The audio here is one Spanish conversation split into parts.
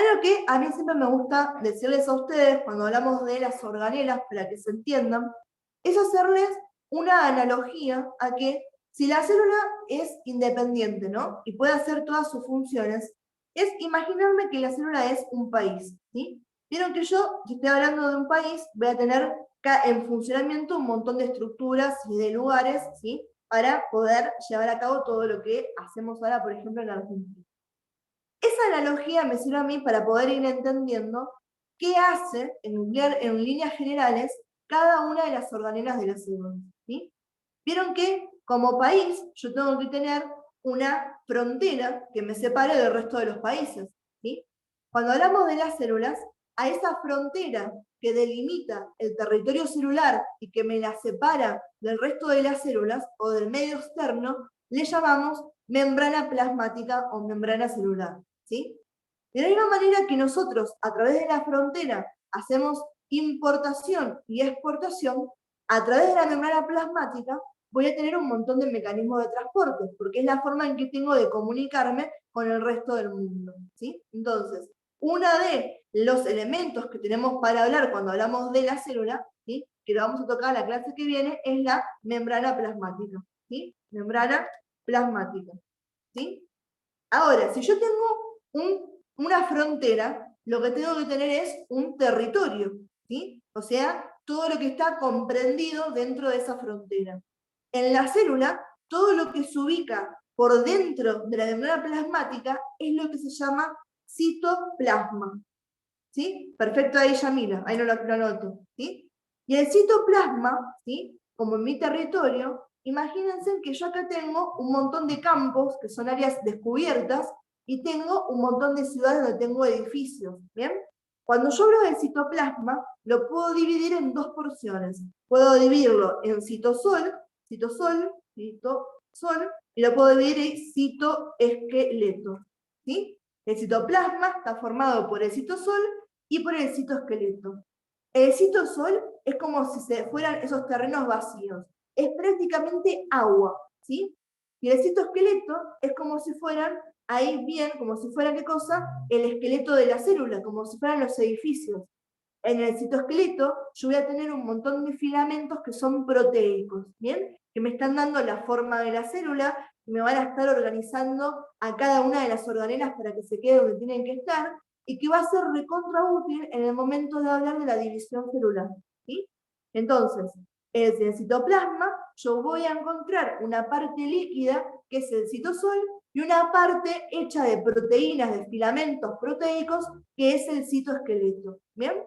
Algo que a mí siempre me gusta decirles a ustedes cuando hablamos de las organelas, para que se entiendan, es hacerles una analogía a que si la célula es independiente, ¿no? Y puede hacer todas sus funciones, es imaginarme que la célula es un país, ¿sí? Vieron que yo, si estoy hablando de un país, voy a tener en funcionamiento un montón de estructuras y de lugares, ¿sí? Para poder llevar a cabo todo lo que hacemos ahora, por ejemplo, en Argentina. Esa analogía me sirve a mí para poder ir entendiendo qué hace, en líneas generales, cada una de las organelas de la célula, ¿sí? Vieron que, como país, yo tengo que tener una frontera que me separe del resto de los países, ¿sí? Cuando hablamos de las células, a esa frontera que delimita el territorio celular y que me la separa del resto de las células o del medio externo, le llamamos membrana plasmática o membrana celular, ¿sí? De la misma manera que nosotros, a través de la frontera, hacemos importación y exportación, a través de la membrana plasmática voy a tener un montón de mecanismos de transporte, porque es la forma en que tengo de comunicarme con el resto del mundo, ¿sí? Entonces, uno de los elementos que tenemos para hablar cuando hablamos de la célula, ¿sí? Que lo vamos a tocar la clase que viene, es la membrana plasmática, ¿sí? Membrana plasmática, ¿sí? Ahora, si yo tengo una frontera, lo que tengo que tener es un territorio, ¿sí? O sea, todo lo que está comprendido dentro de esa frontera. En la célula, todo lo que se ubica por dentro de la membrana plasmática es lo que se llama citoplasma, ¿sí? Perfecto, ahí Yamila, ahí lo anoto, ¿sí? Y el citoplasma, ¿sí? Como en mi territorio, imagínense que yo acá tengo un montón de campos, que son áreas descubiertas, y tengo un montón de ciudades donde tengo edificios, ¿bien? Cuando yo hablo del citoplasma, lo puedo dividir en dos porciones. Puedo dividirlo en citosol, y lo puedo dividir en citoesqueleto, ¿sí? El citoplasma está formado por el citosol y por el citoesqueleto. El citosol es como si se fueran esos terrenos vacíos. Es prácticamente agua, ¿sí? Y el citoesqueleto es como si fueran, ahí bien, como si fuera, ¿qué cosa? El esqueleto de la célula, como si fueran los edificios. En el citoesqueleto yo voy a tener un montón de filamentos que son proteicos, ¿bien? Que me están dando la forma de la célula y me van a estar organizando a cada una de las organelas para que se quede donde tienen que estar, y que va a ser recontra útil en el momento de hablar de la división celular, ¿sí? Entonces, en el citoplasma yo voy a encontrar una parte líquida, que es el citosol, y una parte hecha de proteínas, de filamentos proteicos, que es el citoesqueleto, ¿bien?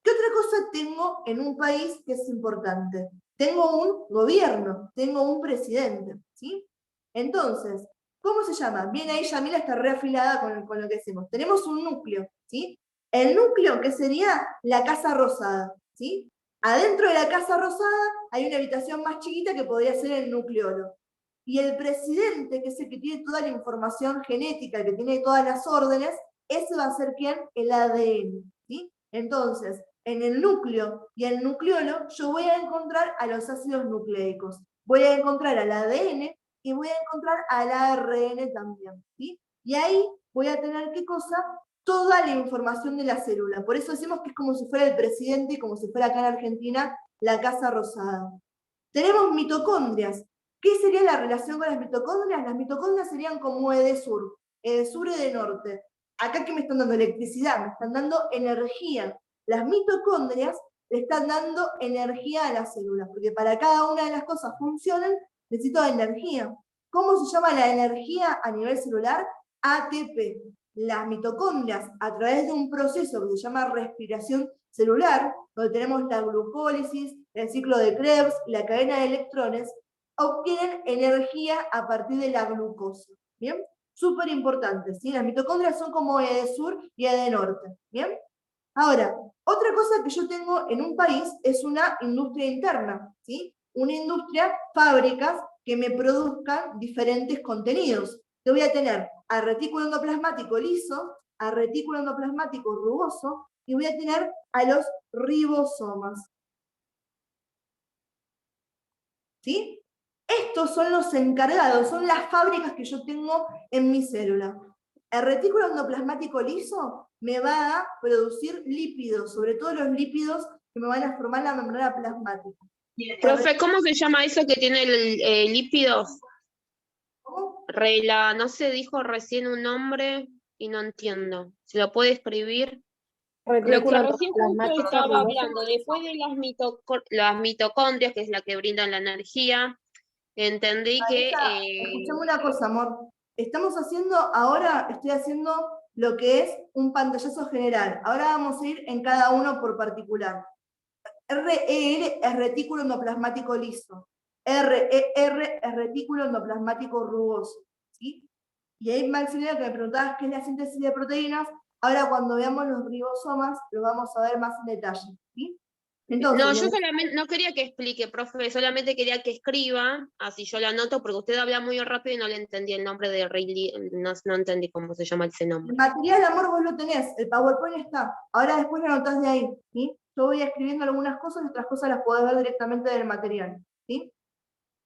¿Qué otra cosa tengo en un país que es importante? Tengo un gobierno, tengo un presidente, ¿sí? Entonces, ¿cómo se llama? Bien ahí Yamila está reafilada con lo que hacemos. Tenemos un núcleo, ¿sí? El núcleo, que sería la Casa Rosada, ¿sí? Adentro de la Casa Rosada hay una habitación más chiquita que podría ser el nucleolo. Y el presidente, que es el que tiene toda la información genética, el que tiene todas las órdenes, ese va a ser ¿quién? El ADN, ¿sí? Entonces, en el núcleo y el nucleolo, yo voy a encontrar a los ácidos nucleicos. Voy a encontrar al ADN y voy a encontrar al ARN también, ¿sí? Y ahí voy a tener, ¿qué cosa? Toda la información de la célula. Por eso decimos que es como si fuera el presidente, como si fuera acá en Argentina, la Casa Rosada. Tenemos mitocondrias. ¿Qué sería la relación con las mitocondrias? Las mitocondrias serían como Edesur, Edesur y Edenorte. Acá que me están dando electricidad, me están dando energía. Las mitocondrias le están dando energía a las células, porque para cada una de las cosas funcionen, necesito energía. ¿Cómo se llama la energía a nivel celular? ATP. Las mitocondrias, a través de un proceso que se llama respiración celular, donde tenemos la glucólisis, el ciclo de Krebs y la cadena de electrones, obtienen energía a partir de la glucosa. ¿Bien? Súper importante, ¿sí? Las mitocondrias son como Edesur y Edenorte, ¿bien? Ahora, otra cosa que yo tengo en un país es una industria interna, ¿sí? Una industria, fábricas que me produzcan diferentes contenidos. Yo voy a tener a retículo endoplasmático liso, a retículo endoplasmático rugoso, y voy a tener a los ribosomas, ¿sí? Estos son los encargados, son las fábricas que yo tengo en mi célula. El retículo endoplasmático liso me va a producir lípidos, sobre todo los lípidos que me van a formar la membrana plasmática. Profe, ¿cómo se llama eso que tiene lípidos? ¿Cómo? No sé, dijo recién un nombre y no entiendo. ¿Se lo puede escribir? Lo que Retículo recién justo endoplasmático estaba rugoso. hablando, después de las mitocondrias, que es la que brindan la energía, entendí que... Escuchame una cosa, amor. Ahora estoy haciendo lo que es un pantallazo general. Ahora vamos a ir en cada uno por particular. REL es retículo endoplasmático liso. RER es retículo endoplasmático rugoso. ¿Sí? Y ahí, Maximiliano, que me preguntabas qué es la síntesis de proteínas, ahora cuando veamos los ribosomas, lo vamos a ver más en detalle. ¿Sí? Entonces, No, yo solamente, no quería que explique, profe, solamente quería que escriba, así yo lo anoto, porque usted habla muy rápido y no le entendí el nombre de Riley, no entendí cómo se llama ese nombre. el material, amor, vos lo tenés, el PowerPoint está. Ahora después lo anotás de ahí. ¿Sí? Yo voy escribiendo algunas cosas, otras cosas las podés ver directamente del material. ¿Sí?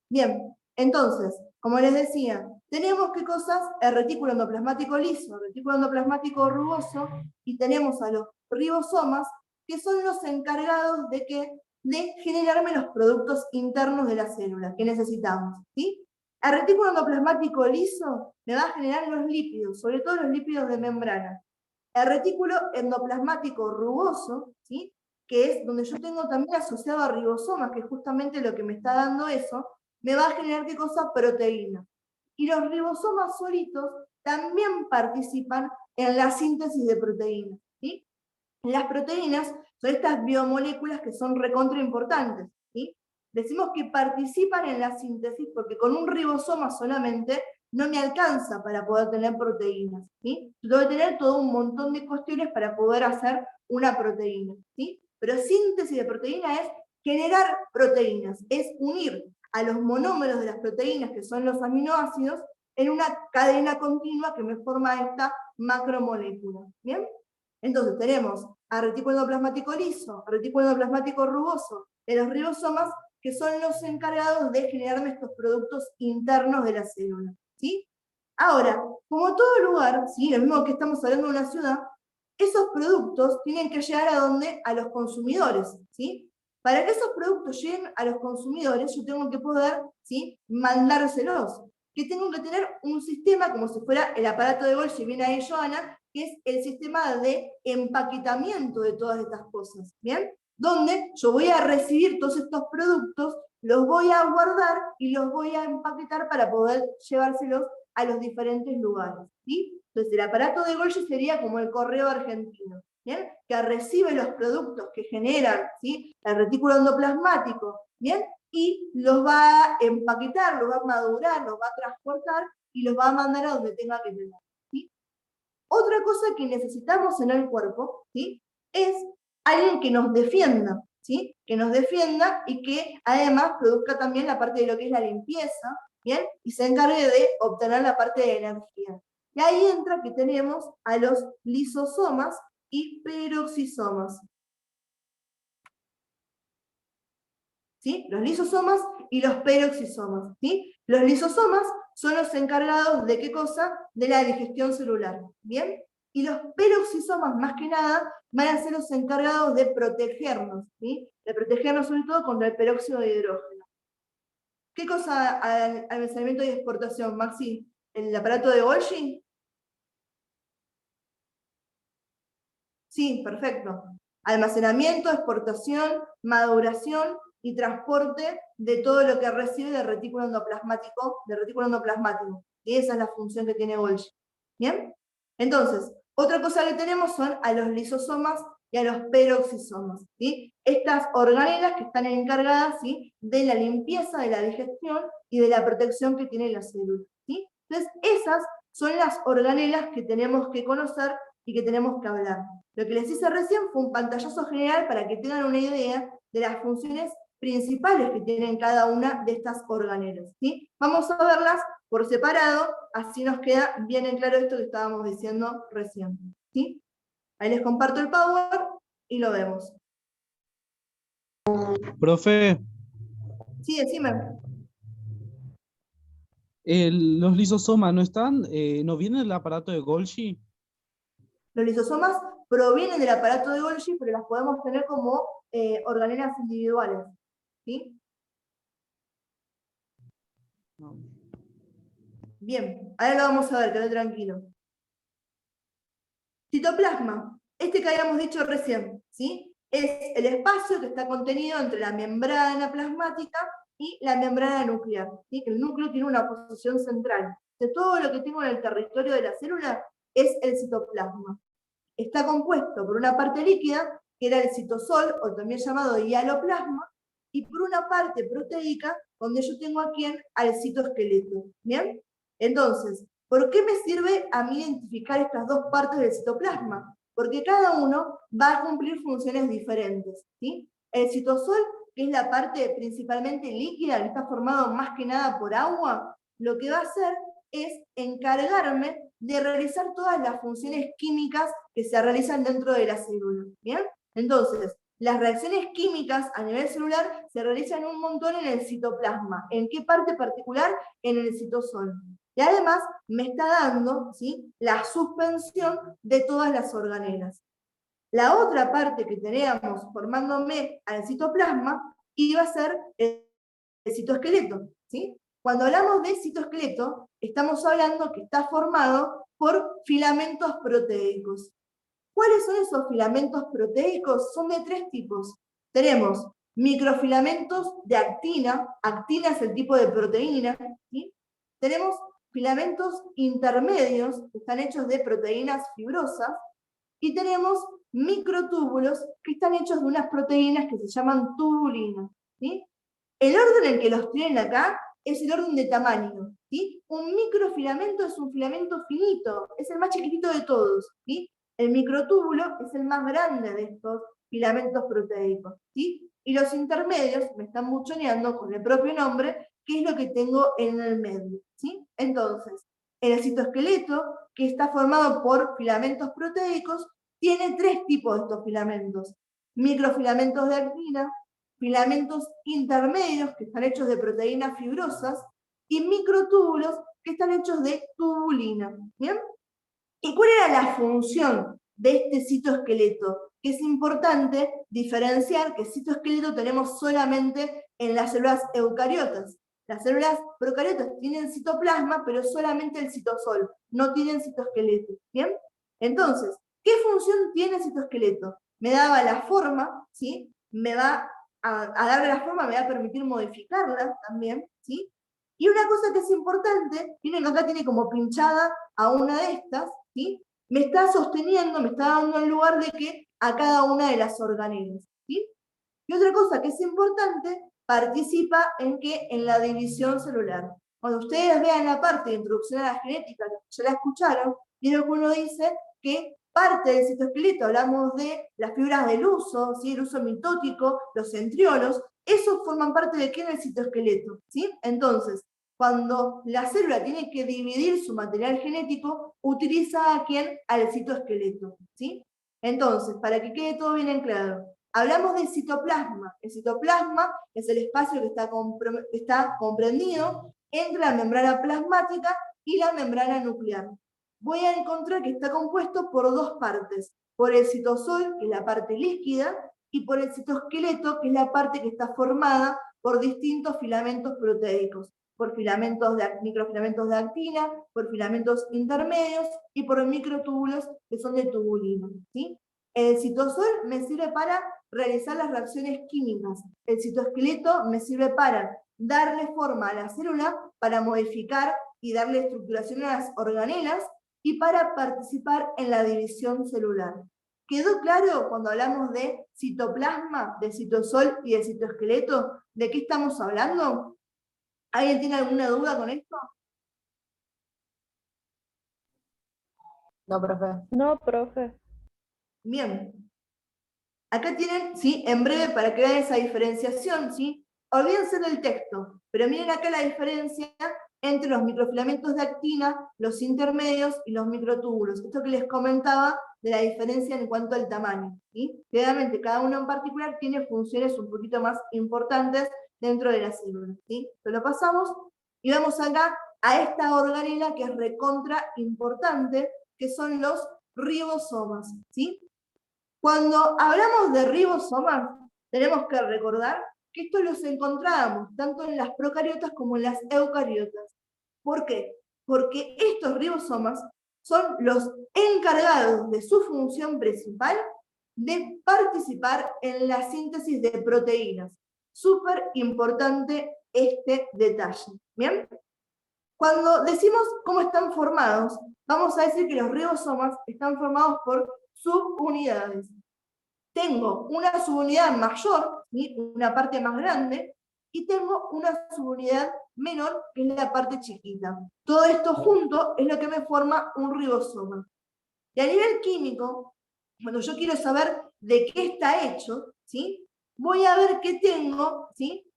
Bien, entonces, como les decía, tenemos qué cosas, el retículo endoplasmático liso, el retículo endoplasmático rugoso, y tenemos a los ribosomas, que son los encargados de generarme los productos internos de la célula que necesitamos. ¿Sí? El retículo endoplasmático liso me va a generar los lípidos, sobre todo los lípidos de membrana. El retículo endoplasmático rugoso, ¿sí? Que es donde yo tengo también asociado a ribosomas, que es justamente lo que me está dando eso, me va a generar ¿qué cosa? Proteína. Y los ribosomas solitos también participan en la síntesis de proteínas. ¿Sí? Las proteínas son estas biomoléculas que son recontra importantes. ¿Sí? Decimos que participan en la síntesis porque con un ribosoma solamente no me alcanza para poder tener proteínas. ¿Sí? Yo tengo que tener todo un montón de cuestiones para poder hacer una proteína. ¿Sí? Pero síntesis de proteína es generar proteínas, es unir a los monómeros de las proteínas, que son los aminoácidos, en una cadena continua que me forma esta macromolécula. ¿Bien? Entonces tenemos a retículo endoplasmático liso, a retículo endoplasmático rugoso, de los ribosomas, que son los encargados de generarme estos productos internos de la célula. ¿Sí? Ahora, como todo lugar, ¿sí? Lo mismo que estamos hablando de una ciudad, esos productos tienen que llegar a dónde? A los consumidores. ¿Sí? Para que esos productos lleguen a los consumidores, yo tengo que poder, ¿sí? Mandárselos. Que tengo que tener un sistema, como si fuera el aparato de Golgi, viene ahí Joana, que es el sistema de empaquetamiento de todas estas cosas. ¿Bien? Donde yo voy a recibir todos estos productos, los voy a guardar y los voy a empaquetar para poder llevárselos a los diferentes lugares. ¿Sí? Entonces el aparato de Golgi sería como el correo argentino, ¿bien? Que recibe los productos que generan, ¿sí? El retículo endoplasmático, ¿bien? Y los va a empaquetar, los va a madurar, los va a transportar y los va a mandar a donde tenga que llegar. ¿Sí? Otra cosa que necesitamos en el cuerpo, ¿sí? Es alguien que nos defienda, ¿sí? Que nos defienda y que además produzca también la parte de lo que es la limpieza, ¿bien? Y se encargue de obtener la parte de energía. Y ahí entra que tenemos a los lisosomas y peroxisomas. ¿Sí? Los lisosomas y los peroxisomas. ¿Sí? Los lisosomas son los encargados de ¿qué cosa? De la digestión celular. ¿Bien? Y los peroxisomas, más que nada, van a ser los encargados de protegernos. ¿Sí? De protegernos sobre todo contra el peróxido de hidrógeno. ¿Qué cosa almacenamiento y exportación, Maxi? ¿El aparato de Golgi? Sí, perfecto. Almacenamiento, exportación, maduración y transporte de todo lo que recibe del retículo endoplasmático, Y esa es la función que tiene Golgi. ¿Bien? Entonces, otra cosa que tenemos son a los lisosomas y a los peroxisomas. ¿Sí? Estas organelas que están encargadas, ¿sí? De la limpieza, de la digestión y de la protección que tiene la célula. ¿Sí? Entonces, esas son las organelas que tenemos que conocer y que tenemos que hablar. Lo que les hice recién fue un pantallazo general para que tengan una idea de las funciones principales que tienen cada una de estas organelas. ¿Sí? Vamos a verlas por separado, así nos queda bien en claro esto que estábamos diciendo recién. ¿Sí? Ahí les comparto el Power y lo vemos. Profe, Sí, decime. Los lisosomas no están, no vienen del aparato de Golgi. Los lisosomas provienen del aparato de Golgi, pero las podemos tener como organelas individuales, ¿sí? No. Bien, ahora lo vamos a ver, quedé tranquilo. Citoplasma, este que habíamos dicho recién, ¿sí? Es el espacio que está contenido entre la membrana plasmática y la membrana nuclear, ¿sí? Que el núcleo tiene una posición central. De todo lo que tengo en el territorio de la célula es el citoplasma. Está compuesto por una parte líquida, que era el citosol, o también llamado hialoplasma, y por una parte proteica, donde yo tengo aquí al citoesqueleto. ¿Bien? Entonces, ¿por qué me sirve a mí identificar estas dos partes del citoplasma? Porque cada uno va a cumplir funciones diferentes, ¿sí? El citosol, que es la parte principalmente líquida, que está formado más que nada por agua, lo que va a hacer es encargarme de realizar todas las funciones químicas que se realizan dentro de la célula. ¿Bien? Entonces, las reacciones químicas a nivel celular se realizan un montón en el citoplasma. ¿En qué parte particular? En el citosol. Y además me está dando, ¿sí?, la suspensión de todas las organelas. La otra parte que teníamos formándome al citoplasma iba a ser el citoesqueleto, ¿sí? Cuando hablamos de citoesqueleto, estamos hablando que está formado por filamentos proteicos. ¿Cuáles son esos filamentos proteicos? Son de tres tipos. Tenemos microfilamentos de actina, actina es el tipo de proteína, ¿sí? Tenemos filamentos intermedios, que están hechos de proteínas fibrosas, y tenemos microtúbulos, que están hechos de unas proteínas que se llaman tubulinas, ¿sí? El orden en que los tienen acá es el orden de tamaño, ¿sí? Un microfilamento es un filamento finito, es el más chiquitito de todos, ¿sí? El microtúbulo es el más grande de estos filamentos proteicos, ¿sí? Y los intermedios me están buchoneando con el propio nombre, que es lo que tengo en el medio, ¿sí? Entonces, el citoesqueleto, que está formado por filamentos proteicos, tiene tres tipos de estos filamentos: microfilamentos de actina, filamentos intermedios, que están hechos de proteínas fibrosas, y microtúbulos, que están hechos de tubulina. ¿Bien? ¿Y cuál era la función de este citoesqueleto? Que es importante diferenciar que citoesqueleto tenemos solamente en las células eucariotas. Las células procariotas tienen citoplasma, pero solamente el citosol, no tienen citoesqueleto. ¿Bien? Entonces, ¿qué función tiene el citoesqueleto? Me daba la forma, ¿sí? Me va a darle la forma, me va a permitir modificarla también, ¿sí? Y una cosa que es importante, miren que acá tiene como pinchada a una de estas, ¿sí? Me está sosteniendo, me está dando el lugar de que a cada una de las organelas, ¿sí? Y otra cosa que es importante, participa en la división celular. Cuando ustedes vean la parte de introducción a la genética, que ya la escucharon, vieron que uno dice que parte del citoesqueleto, hablamos de las fibras del uso, ¿sí?, el uso mitótico, los centriolos, esos forman parte de qué en el citoesqueleto, ¿sí? Entonces, cuando la célula tiene que dividir su material genético, utiliza ¿a quién? Al citoesqueleto, ¿sí? Entonces, para que quede todo bien en claro, hablamos del citoplasma. El citoplasma es el espacio que está comprendido entre la membrana plasmática y la membrana nuclear. Voy a encontrar que está compuesto por dos partes, por el citosol, que es la parte líquida, y por el citoesqueleto, que es la parte que está formada por distintos filamentos proteicos, por microfilamentos de actina, por filamentos intermedios y por microtúbulos que son de tubulina, ¿sí? El citosol me sirve para realizar las reacciones químicas. El citoesqueleto me sirve para darle forma a la célula, para modificar y darle estructuración a las organelas y para participar en la división celular. ¿Quedó claro cuando hablamos de citoplasma, de citosol y de citoesqueleto? ¿De qué estamos hablando? ¿Alguien tiene alguna duda con esto? No, profe. No, profe. Bien. Acá tienen, ¿sí?, en breve para que vean esa diferenciación, ¿sí? Olvídense del texto, pero miren acá la diferencia entre los microfilamentos de actina, los intermedios y los microtúbulos. Esto que les comentaba de la diferencia en cuanto al tamaño, ¿sí? Claramente, cada uno en particular tiene funciones un poquito más importantes dentro de la célula, ¿sí? Lo pasamos y vamos acá a esta organela que es recontra importante, que son los ribosomas, ¿sí? Cuando hablamos de ribosomas, tenemos que recordar que estos los encontrábamos tanto en las procariotas como en las eucariotas. ¿Por qué? Porque estos ribosomas son los encargados de su función principal de participar en la síntesis de proteínas. Súper importante este detalle. ¿Bien? Cuando decimos cómo están formados, vamos a decir que los ribosomas están formados por subunidades. Tengo una subunidad mayor, ¿sí? Una parte más grande, y tengo una subunidad menor, que es la parte chiquita. Todo esto junto es lo que me forma un ribosoma. Y a nivel químico, cuando yo quiero saber de qué está hecho, ¿sí? Voy a ver que tengo, ¿sí?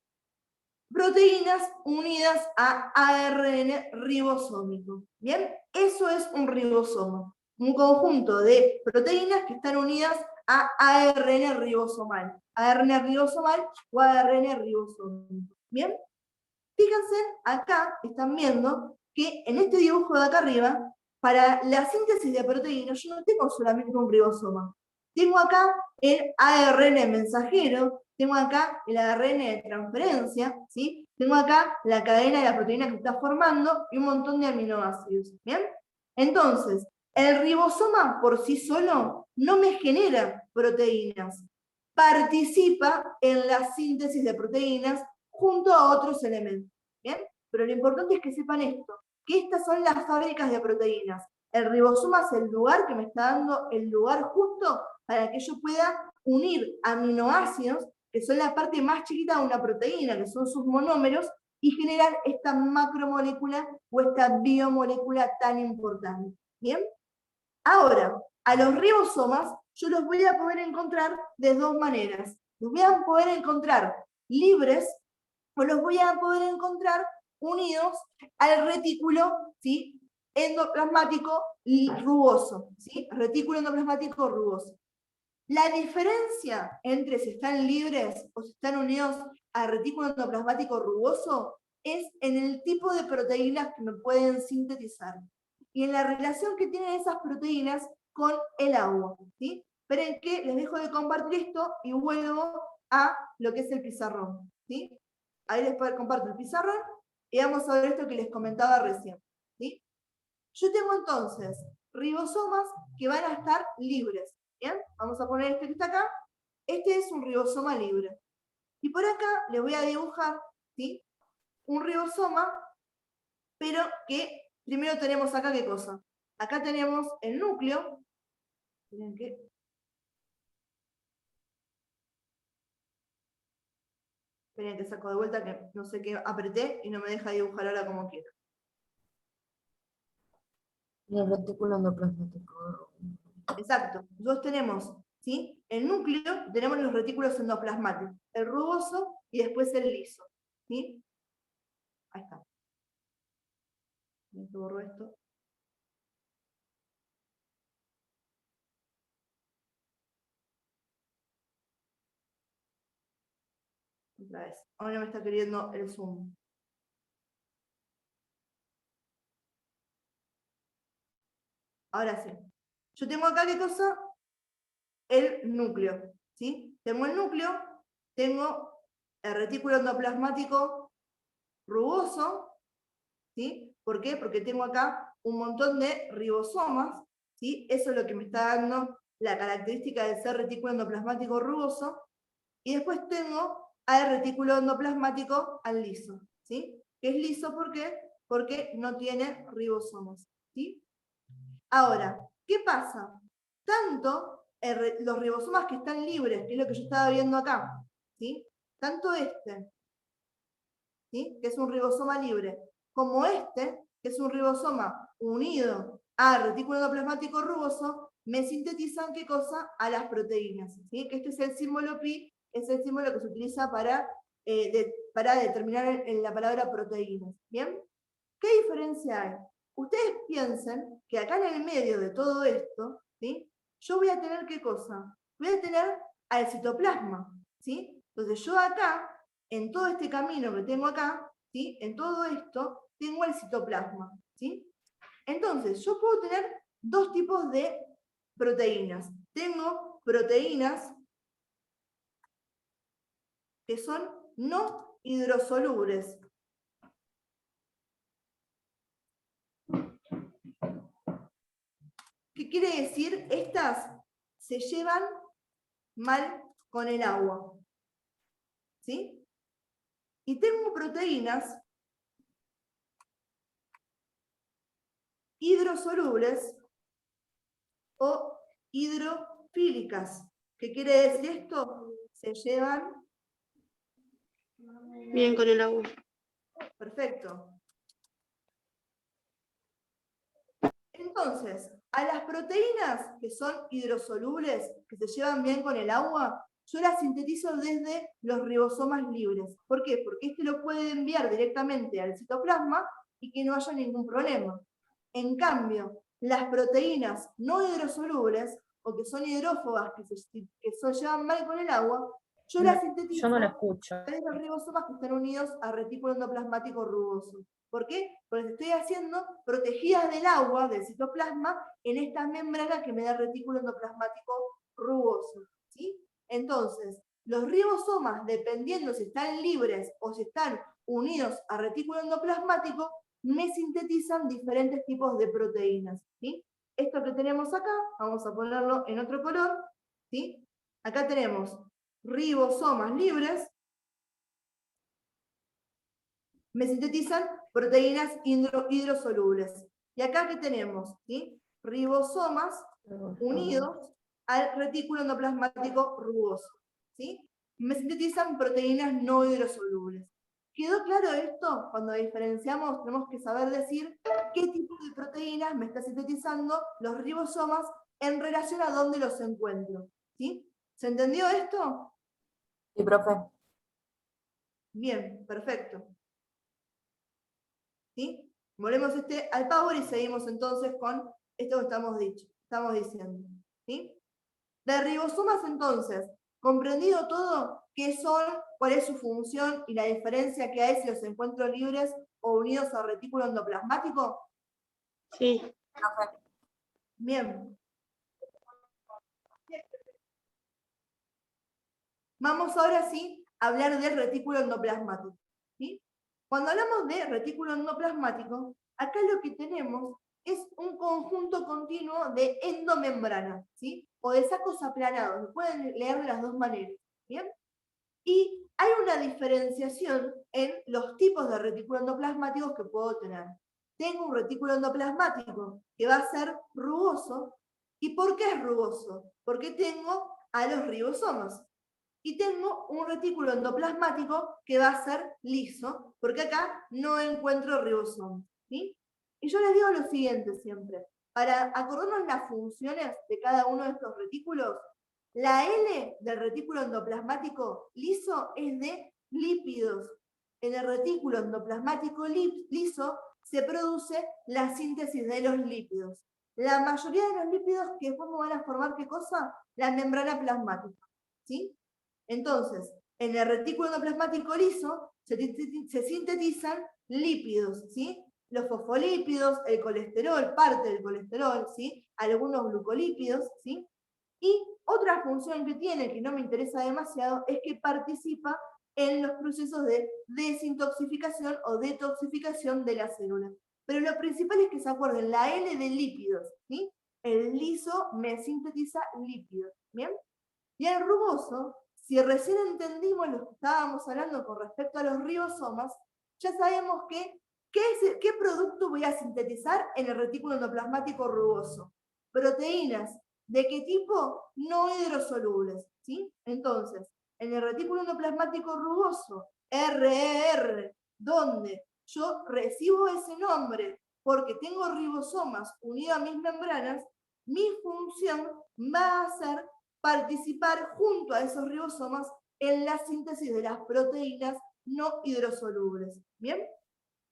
Proteínas unidas a ARN ribosómico. ¿Bien? Eso es un ribosoma. Un conjunto de proteínas que están unidas a ARN ribosomal. ARN ribosomal o ARN ribosómico. ¿Bien? Fíjense, acá están viendo que en este dibujo de acá arriba, para la síntesis de proteínas, yo no tengo solamente un ribosoma. Tengo acá el ARN mensajero, tengo acá el ARN de transferencia, ¿sí? Tengo acá la cadena de la proteína que está formando y un montón de aminoácidos. ¿Bien? Entonces, el ribosoma por sí solo no me genera proteínas. Participa en la síntesis de proteínas junto a otros elementos. ¿Bien? Pero lo importante es que sepan esto, que estas son las fábricas de proteínas. El ribosoma es el lugar que me está dando el lugar justo para que yo pueda unir aminoácidos, que son la parte más chiquita de una proteína, que son sus monómeros, y generar esta macromolécula o esta biomolécula tan importante. ¿Bien? Ahora, a los ribosomas yo los voy a poder encontrar de dos maneras. Los voy a poder encontrar libres o los voy a poder encontrar unidos al retículo, ¿sí? Endoplasmático rugoso, ¿sí? Retículo endoplasmático rugoso. La diferencia entre si están libres o si están unidos al retículo endoplasmático rugoso es en el tipo de proteínas que me pueden sintetizar y en la relación que tienen esas proteínas con el agua, ¿sí? Esperen que les dejo de compartir esto y vuelvo a lo que es el pizarrón, ¿sí? Ahí les comparto el pizarrón y vamos a ver esto que les comentaba recién, ¿sí? Yo tengo entonces ribosomas que van a estar libres, ¿bien? Vamos a poner este que está acá. Este es un ribosoma libre. Y por acá les voy a dibujar, ¿sí? Un ribosoma, pero que primero tenemos acá, ¿qué cosa? Acá tenemos el núcleo. Miren que... Esperen que saco de vuelta, que no sé qué apreté y no me deja dibujar ahora como quiero. El retículo endoplasmático. Exacto. Nosotros tenemos, ¿sí? El núcleo, tenemos los retículos endoplasmáticos, el rugoso y después el liso, ¿sí? Ahí está. Me borro esto. Otra vez. Ahora me está queriendo el zoom. Ahora sí. Yo tengo acá, ¿qué cosa? El núcleo, ¿sí? Tengo el núcleo, tengo el retículo endoplasmático rugoso, ¿sí? ¿Por qué? Porque tengo acá un montón de ribosomas, ¿sí? Eso es lo que me está dando la característica de ser retículo endoplasmático rugoso. Y después tengo al retículo endoplasmático al liso, ¿sí? Que es liso, ¿por qué? Porque no tiene ribosomas, ¿sí? Ahora, ¿qué pasa? Tanto los ribosomas que están libres, que es lo que yo estaba viendo acá, ¿sí? Tanto este, ¿sí? Que es un ribosoma libre, como este, que es un ribosoma unido al retículo endoplasmático rugoso, me sintetizan, ¿qué cosa? A las proteínas, ¿sí? Que este es el símbolo pi, es el símbolo que se utiliza para determinar la palabra proteínas, ¿bien? ¿Qué diferencia hay? Ustedes piensen que acá en el medio de todo esto, ¿sí? Yo voy a tener, ¿qué cosa? Voy a tener al citoplasma, ¿sí? Entonces yo acá, en todo este camino que tengo acá, ¿sí? En todo esto, tengo el citoplasma, ¿sí? Entonces, yo puedo tener dos tipos de proteínas. Tengo proteínas que son no hidrosolubles. ¿Qué quiere decir? Estas se llevan mal con el agua, ¿sí? Y tengo proteínas hidrosolubles o hidrofílicas. ¿Qué quiere decir esto? Se llevan Bien con el agua. perfecto. Entonces, a las proteínas que son hidrosolubles, que se llevan bien con el agua, yo las sintetizo desde los ribosomas libres. ¿Por qué? Porque este lo puede enviar directamente al citoplasma y que no haya ningún problema. En cambio, las proteínas no hidrosolubles, o que son hidrófobas, que se llevan mal con el agua, yo las sintetizo Yo no lo escucho. de los ribosomas que están unidos al retículo endoplasmático rugoso. ¿Por qué? Porque estoy haciendo protegidas del agua, del citoplasma, en estas membranas que me da el retículo endoplasmático rugoso, ¿sí? Entonces, los ribosomas, dependiendo si están libres o si están unidos al retículo endoplasmático, me sintetizan diferentes tipos de proteínas, ¿sí? Esto que tenemos acá, vamos a ponerlo en otro color, ¿sí? Acá tenemos ribosomas libres, me sintetizan proteínas hidrosolubles. Y acá que tenemos, ¿sí? Ribosomas unidos al retículo endoplasmático rugoso, ¿sí? Me sintetizan proteínas no hidrosolubles. ¿Quedó claro esto? Cuando diferenciamos tenemos que saber decir qué tipo de proteínas me está sintetizando los ribosomas en relación a dónde los encuentro, ¿sí? ¿Se entendió esto? Sí, profe. Bien, perfecto. ¿Sí? Volvemos al Power y seguimos entonces con esto que estamos diciendo. ¿Sí? De ribosomas entonces, comprendido todo, ¿qué son? ¿Cuál es su función y la diferencia que hay si los encuentro libres o unidos al retículo endoplasmático? Sí. Bien. Vamos ahora sí a hablar del retículo endoplasmático, ¿sí? Cuando hablamos de retículo endoplasmático, acá lo que tenemos es un conjunto continuo de endomembranas, ¿sí? O de sacos aplanados, lo pueden leer de las dos maneras, ¿bien? Y hay una diferenciación en los tipos de retículo endoplasmáticos que puedo tener. Tengo un retículo endoplasmático que va a ser rugoso. ¿Y por qué es rugoso? Porque tengo a los ribosomas. Y tengo un retículo endoplasmático que va a ser liso, porque acá no encuentro ribosomas, ¿sí? Y yo les digo lo siguiente siempre, para acordarnos las funciones de cada uno de estos retículos, la L del retículo endoplasmático liso es de lípidos. En el retículo endoplasmático liso se produce la síntesis de los lípidos. La mayoría de los lípidos que después van a formar, ¿qué cosa? La membrana plasmática, ¿sí? Entonces, en el retículo endoplasmático liso se sintetizan lípidos, ¿sí? Los fosfolípidos, el colesterol, parte del colesterol, ¿sí? Algunos glucolípidos, ¿sí? Y otra función que tiene, que no me interesa demasiado, es que participa en los procesos de desintoxicación o detoxificación de las células. Pero lo principal es que se acuerden, la L de lípidos, ¿sí? El liso me sintetiza lípidos, ¿bien? Y el rugoso, si recién entendimos lo que estábamos hablando con respecto a los ribosomas, ya sabemos que ¿qué producto voy a sintetizar en el retículo endoplasmático rugoso? Proteínas. ¿De qué tipo? No hidrosolubles, ¿sí? Entonces, en el retículo endoplasmático rugoso, RER, donde yo recibo ese nombre porque tengo ribosomas unidos a mis membranas, mi función va a ser participar junto a esos ribosomas en la síntesis de las proteínas no hidrosolubles. ¿Bien?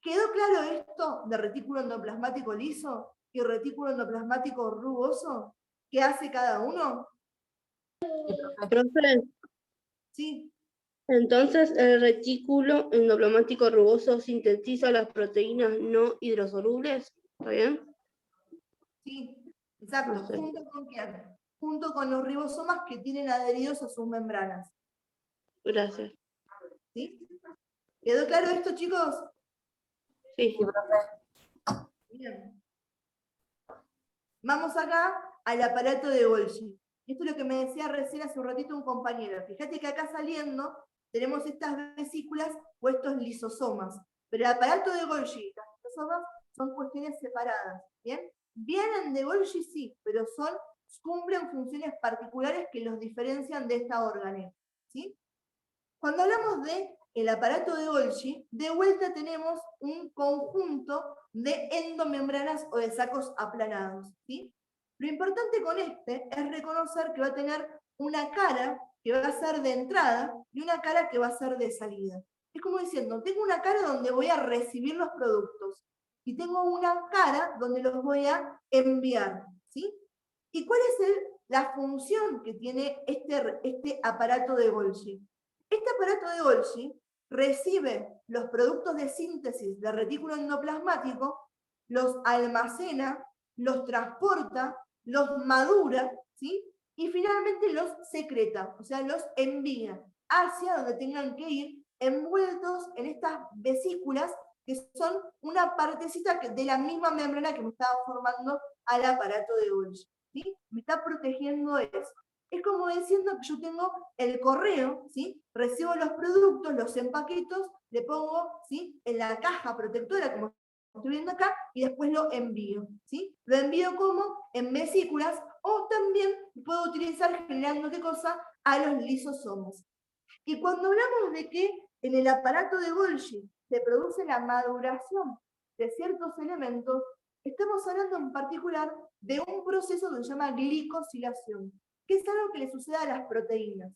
¿Quedó claro esto de retículo endoplasmático liso y retículo endoplasmático rugoso? ¿Qué hace cada uno? Profe, Sí. Entonces, el retículo endoplasmático rugoso sintetiza las proteínas no hidrosolubles, ¿está bien? Sí, exacto. No sé. ¿Junto con quién? Junto con los ribosomas que tienen adheridos a sus membranas. Gracias. ¿Sí? ¿Quedó claro esto, chicos? Sí. Bien. Vamos acá al aparato de Golgi. Esto es lo que me decía recién hace un ratito un compañero. Fíjate que acá saliendo tenemos estas vesículas o estos lisosomas. Pero el aparato de Golgi y las lisosomas son cuestiones separadas. ¿Bien? Vienen de Golgi, sí, pero cumplen funciones particulares que los diferencian de esta órgane. ¿Sí? Cuando hablamos del aparato de Golgi, de vuelta tenemos un conjunto de endomembranas o de sacos aplanados. ¿Sí? Lo importante con este es reconocer que va a tener una cara que va a ser de entrada y una cara que va a ser de salida. Es como diciendo, tengo una cara donde voy a recibir los productos y tengo una cara donde los voy a enviar. ¿Sí? ¿Y cuál es la función que tiene este aparato de Golgi? Este aparato de Golgi recibe los productos de síntesis del retículo endoplasmático, los almacena, los transporta, los madura, ¿sí? Y finalmente los secreta, o sea, los envía hacia donde tengan que ir, envueltos en estas vesículas que son una partecita de la misma membrana que me estaba formando al aparato de Golgi. ¿Sí? Me está protegiendo eso. Es como diciendo que yo tengo el correo, ¿sí? Recibo los productos, los empaquetos, le pongo, ¿sí? En la caja protectora, como estoy viendo acá, y después lo envío. ¿Sí? Lo envío como en vesículas, o también puedo utilizar generando ¿qué cosa? A los lisosomas. Y cuando hablamos de que en el aparato de Golgi se produce la maduración de ciertos elementos, estamos hablando en particular de un proceso que se llama glicosilación, que es algo que le sucede a las proteínas.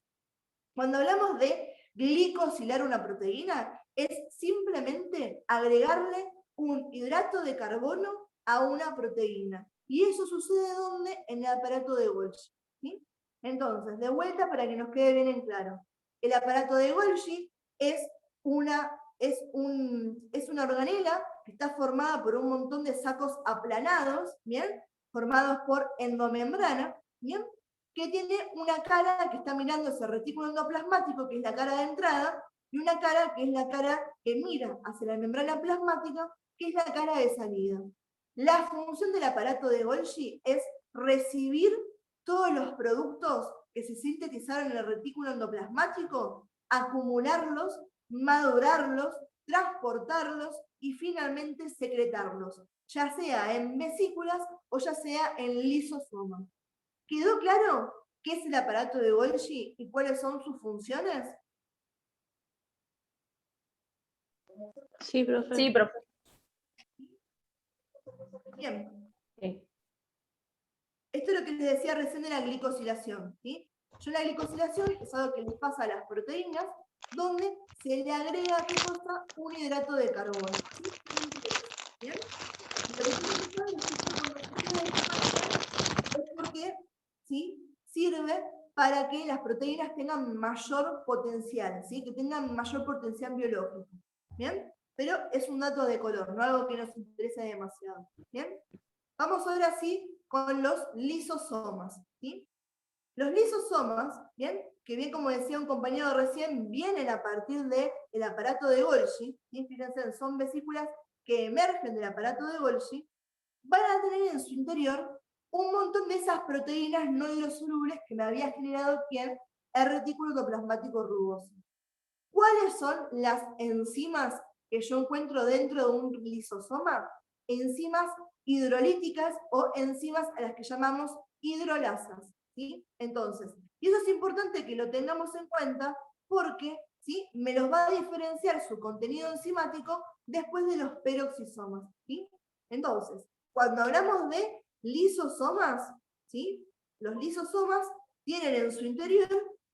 Cuando hablamos de glicosilar una proteína, es simplemente agregarle un hidrato de carbono a una proteína. ¿Y eso sucede ¿dónde? En el aparato de Golgi. ¿Sí? Entonces, de vuelta para que nos quede bien en claro. El aparato de Golgi es una organela que está formada por un montón de sacos aplanados, ¿bien? Formados por endomembrana, ¿bien? Que tiene una cara que está mirando ese retículo endoplasmático, que es la cara de entrada, y una cara que es la cara que mira hacia la membrana plasmática, que es la cara de salida. La función del aparato de Golgi es recibir todos los productos que se sintetizaron en el retículo endoplasmático, acumularlos, madurarlos, transportarlos y finalmente secretarlos, ya sea en vesículas o ya sea en lisosomas. ¿Quedó claro qué es el aparato de Golgi y cuáles son sus funciones? Sí, profe. Sí, profe. Bien. Sí. Esto es lo que les decía recién de la glicosilación. ¿Sí? La glicosilación es algo que les pasa a las proteínas, donde se le agrega ¿qué cosa? Un hidrato de carbono. ¿Sí? ¿Bien? Y lo que tienen que saber es que cuando sucede esto es porque ¿sí? Sirve para que las proteínas tengan mayor potencial, ¿sí? Que tengan mayor potencial biológico. ¿Bien? Pero es un dato de color, no algo que nos interese demasiado. ¿Bien? Vamos ahora sí con los lisosomas. ¿Sí? Los lisosomas, ¿bien? Que bien como decía un compañero recién, vienen a partir del aparato de Golgi. ¿Sí? Fíjense, son vesículas que emergen del aparato de Golgi, van a tener en su interior un montón de esas proteínas no hidrosolubles que me había generado ¿quién? El retículo endoplasmático rugoso. ¿Cuáles son las enzimas que yo encuentro dentro de un lisosoma? Enzimas hidrolíticas o enzimas a las que llamamos hidrolasas. ¿Sí? Entonces, y eso es importante que lo tengamos en cuenta porque ¿sí? Me los va a diferenciar su contenido enzimático después de los peroxisomas. ¿Sí? Entonces, cuando hablamos de lisosomas, ¿sí? Los lisosomas tienen en su interior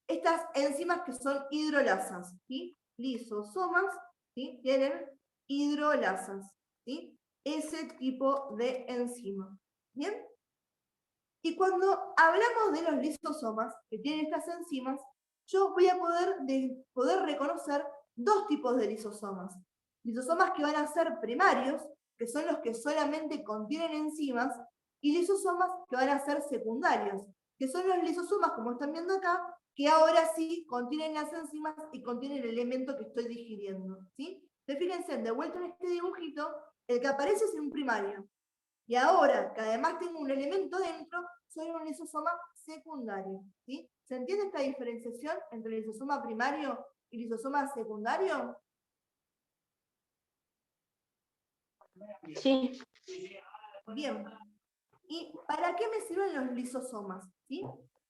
estas enzimas que son hidrolasas. ¿Sí? Lisosomas, ¿sí? Tienen hidrolasas. ¿Sí? Ese tipo de enzima. ¿Bien? Y cuando hablamos de los lisosomas, que tienen estas enzimas, yo voy a poder reconocer dos tipos de lisosomas. Lisosomas que van a ser primarios, que son los que solamente contienen enzimas, y lisosomas que van a ser secundarios, que son los lisosomas, como están viendo acá, que ahora sí contienen las enzimas y contienen el elemento que estoy digiriendo, ¿sí? Entonces, fíjense, de vuelta en este dibujito, el que aparece es un primario. Y ahora, que además tengo un elemento dentro, soy un lisosoma secundario, ¿sí? ¿Se entiende esta diferenciación entre lisosoma primario y lisosoma secundario? Sí. Bien. ¿Y para qué me sirven los lisosomas? ¿Sí?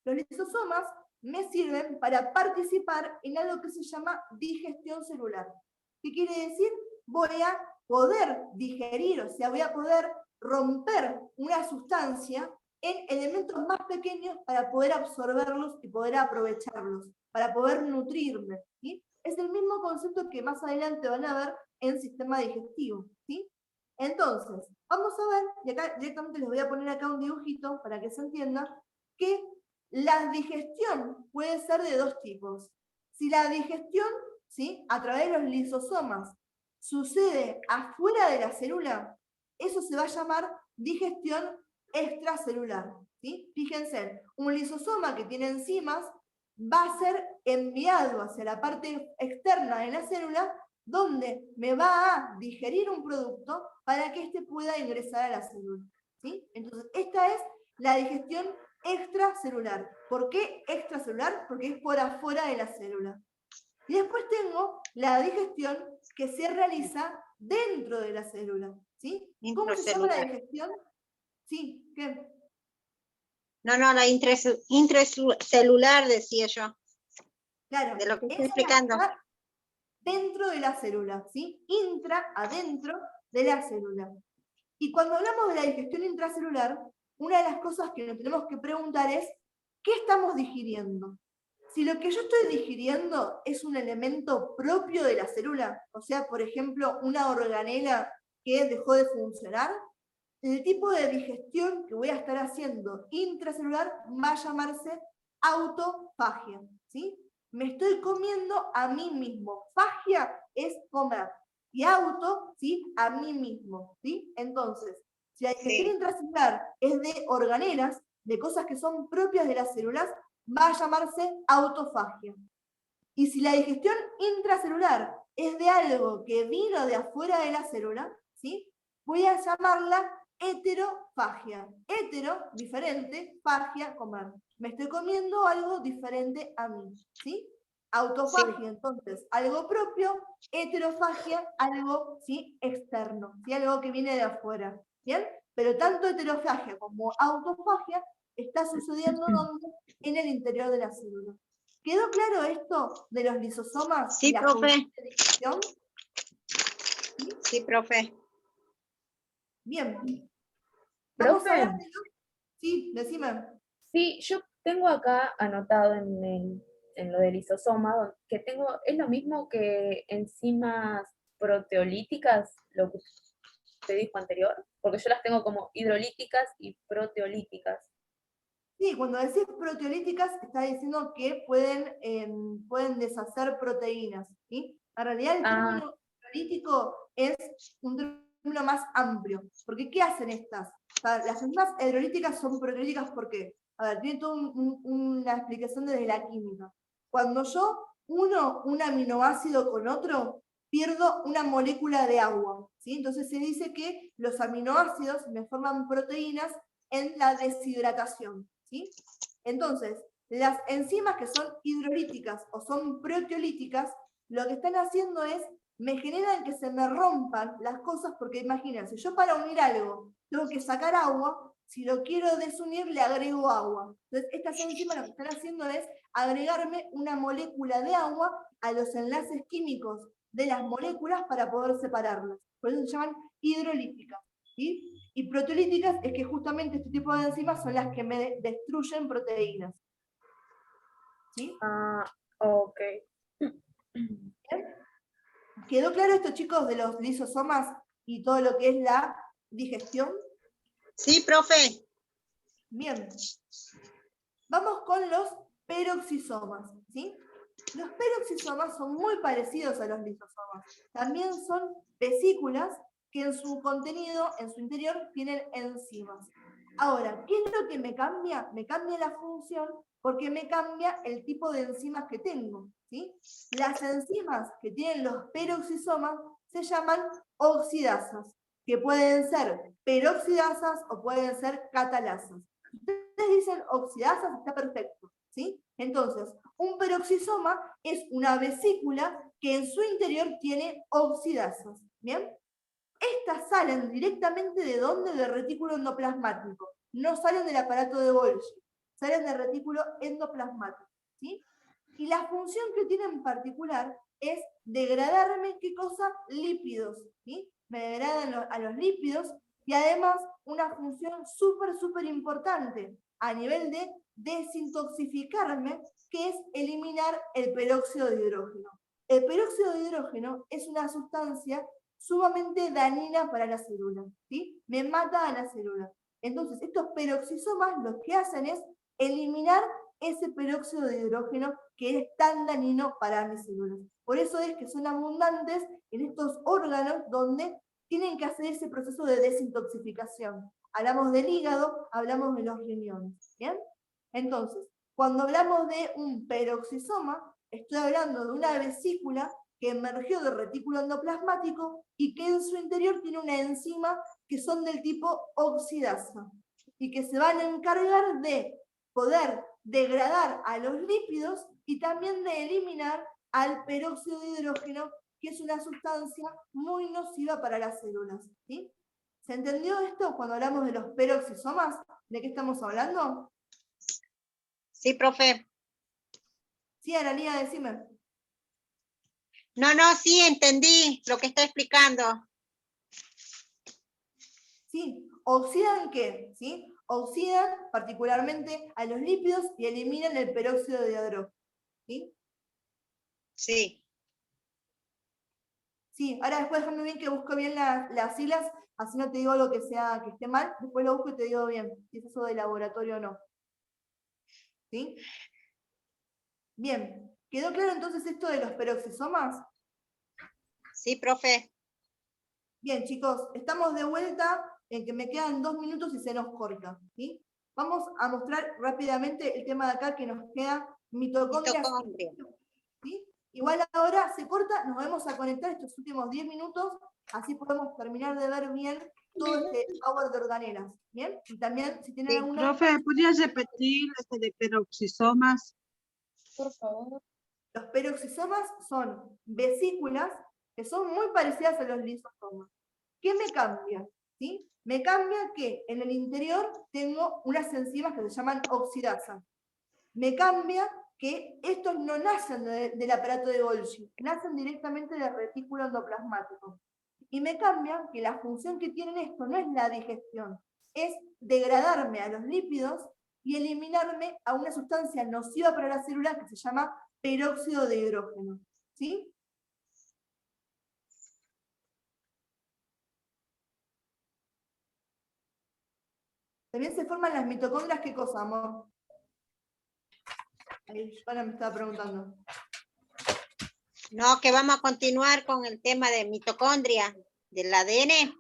Los lisosomas me sirven para participar en algo que se llama digestión celular. ¿Qué quiere decir? Voy a poder digerir, o sea, voy a poder romper una sustancia en elementos más pequeños para poder absorberlos y poder aprovecharlos, para poder nutrirme, ¿sí? Es el mismo concepto que más adelante van a ver en sistema digestivo, ¿sí? Entonces, vamos a ver, y acá directamente les voy a poner acá un dibujito para que se entienda, que la digestión puede ser de dos tipos. Si la digestión, ¿sí?, a través de los lisosomas sucede afuera de la célula, eso se va a llamar digestión extracelular, ¿sí? Fíjense, un lisosoma que tiene enzimas va a ser enviado hacia la parte externa de la célula, donde me va a digerir un producto para que éste pueda ingresar a la célula, ¿sí? Entonces, esta es la digestión extracelular. ¿Por qué extracelular? Porque es por afuera de la célula. Y después tengo la digestión que se realiza dentro de la célula, ¿sí? ¿Cómo se llama la digestión? Sí, ¿qué? No, la intracelular, decía yo. Claro, De lo que esa estoy explicando. está dentro de la célula, ¿sí? Adentro de la célula. Y cuando hablamos de la digestión intracelular, una de las cosas que nos tenemos que preguntar es, ¿qué estamos digiriendo? Si lo que yo estoy digiriendo es un elemento propio de la célula, o sea, por ejemplo, una organela que dejó de funcionar, el tipo de digestión que voy a estar haciendo intracelular va a llamarse autofagia, ¿sí? Me estoy comiendo a mí mismo. Fagia es comer. Y auto, ¿sí?, a mí mismo, ¿sí? Entonces, si la digestión intracelular es de organelas, de cosas que son propias de las células, va a llamarse autofagia. Y si la digestión intracelular es de algo que vino de afuera de la célula, ¿sí?, voy a llamarla heterofagia. Hetero, diferente, fagia, comer. Me estoy comiendo algo diferente a mí, ¿sí? Autofagia, entonces, algo propio, heterofagia, algo, ¿sí?, externo, ¿sí?, algo que viene de afuera, ¿bien? Pero tanto heterofagia como autofagia está sucediendo ¿dónde? En el interior de la célula. ¿Quedó claro esto de los lisosomas? Sí, y la profe. función de digestión? Sí, profe. Bien. Vamos a Profe, hablar de los... Sí, decime. sí, yo tengo acá anotado en lo del lisosoma, que es lo mismo que enzimas proteolíticas, lo que usted dijo anterior, porque yo las tengo como hidrolíticas y proteolíticas. Sí, cuando decís proteolíticas, está diciendo que pueden deshacer proteínas, ¿sí? En realidad el término hidrolítico es un término más amplio, porque ¿qué hacen estas? O sea, las enzimas hidrolíticas son proteolíticas porque, a ver, tiene toda una explicación desde la química. Cuando yo uno un aminoácido con otro, pierdo una molécula de agua, ¿sí? Entonces se dice que los aminoácidos me forman proteínas en la deshidratación, ¿sí? Entonces, las enzimas que son hidrolíticas o son proteolíticas, lo que están haciendo es, me generan que se me rompan las cosas, porque imagínense, yo para unir algo tengo que sacar agua, si lo quiero desunir le agrego agua. Entonces, estas enzimas lo que están haciendo es agregarme una molécula de agua a los enlaces químicos de las moléculas para poder separarlas. Por eso se llaman hidrolíticas, ¿sí? Y proteolíticas es que justamente este tipo de enzimas son las que me destruyen proteínas. ¿Sí? Ah, ok. ¿Bien? ¿Quedó claro esto, chicos, de los lisosomas y todo lo que es la digestión? Sí, profe. Bien. Vamos con los peroxisomas, ¿sí? Los peroxisomas son muy parecidos a los lisosomas. También son vesículas que en su contenido, en su interior, tienen enzimas. Ahora, ¿qué es lo que me cambia? Me cambia la función porque me cambia el tipo de enzimas que tengo, ¿sí? Las enzimas que tienen los peroxisomas se llaman oxidasas, que pueden ser peroxidasas o pueden ser catalasas. Ustedes dicen oxidasas, está perfecto, ¿sí? Entonces, un peroxisoma es una vesícula que en su interior tiene oxidasas, ¿bien? Estas salen directamente ¿de dónde? Del retículo endoplasmático. No salen del aparato de Golgi, salen del retículo endoplasmático, ¿sí? Y la función que tienen en particular es degradarme, ¿qué cosa? Lípidos, ¿sí? Me degradan a los lípidos y además una función súper importante a nivel de desintoxicarme, que es eliminar el peróxido de hidrógeno. El peróxido de hidrógeno es una sustancia sumamente dañina para la célula, ¿sí? Me mata a la célula. Entonces, estos peroxisomas lo que hacen es eliminar ese peróxido de hidrógeno que es tan dañino para mis células. Por eso es que son abundantes en estos órganos donde tienen que hacer ese proceso de desintoxicación. Hablamos del hígado, hablamos de los riñones, ¿bien? Entonces, cuando hablamos de un peroxisoma, estoy hablando de una vesícula que emergió del retículo endoplasmático y que en su interior tiene una enzima que son del tipo oxidasa y que se van a encargar de poder degradar a los lípidos y también de eliminar al peróxido de hidrógeno, que es una sustancia muy nociva para las células, ¿sí? ¿Se entendió esto cuando hablamos de los peroxisomas? ¿De qué estamos hablando? Sí, profe. Sí, Analia, decime. No, sí, entendí lo que está explicando. Sí, ¿oxidan qué? ¿Sí? Oxidan particularmente a los lípidos y eliminan el peróxido de hidrógeno, ¿sí? Sí. Sí, ahora después déjame bien que busco bien las siglas, así no te digo algo que esté mal, después lo busco y te digo bien, si es eso de laboratorio o no. ¿Sí? Bien, ¿quedó claro entonces esto de los peroxisomas? Sí, profe. Bien, chicos, estamos de vuelta en que me quedan 2 minutos y se nos corta, ¿sí? Vamos a mostrar rápidamente el tema de acá que nos queda mitocondrias. Mitocondria. ¿Sí? Igual ahora se corta, nos vamos a conectar estos últimos 10 minutos, así podemos terminar de ver bien todo este power de organelas, ¿bien? Y también, si tienen Sí. alguna... Profe, ¿podrías repetir de peroxisomas? Por favor. Los peroxisomas son vesículas que son muy parecidas a los lisosomas. ¿Qué me cambia? ¿Sí? Me cambia que en el interior tengo unas enzimas que se llaman oxidasas. Me cambia que estos no nacen del aparato de Golgi, nacen directamente del retículo endoplasmático. Y me cambia que la función que tienen esto no es la digestión, es degradarme a los lípidos y eliminarme a una sustancia nociva para la célula que se llama peróxido de hidrógeno. ¿Sí? También se forman las mitocondrias, ¿qué cosa, amor? Ahí Joana me estaba preguntando. No, que vamos a continuar con el tema de mitocondria, del ADN.